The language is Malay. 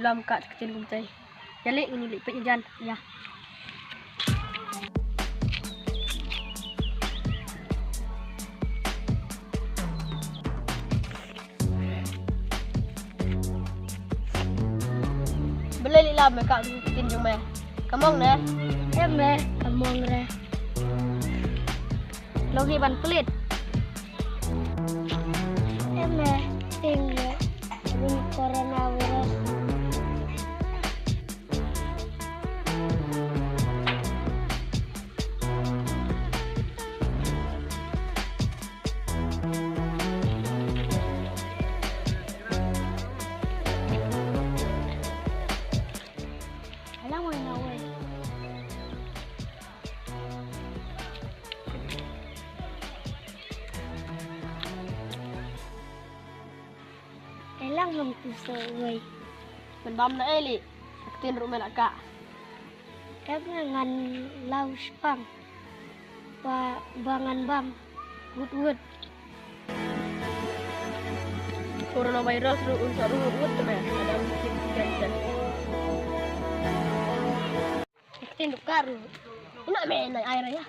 julam kat kecil kuntai. Jalik ini lipat jan. Ya. Beli lah mereka tin cuma. Kamong ne? Eme, kamong re. Logi ban pelit. Eme, tinggal ini coronavirus. Alam mo na way. Kailang hong piso way. Mendam na eli. Tin rumah nak kak. Kaya ngan laus pang. Bangan bam. Wood. Coronavirus untuk ruhut tu meh. Ada mungkin jan. Tin duk karu. Ina meh naik air ya.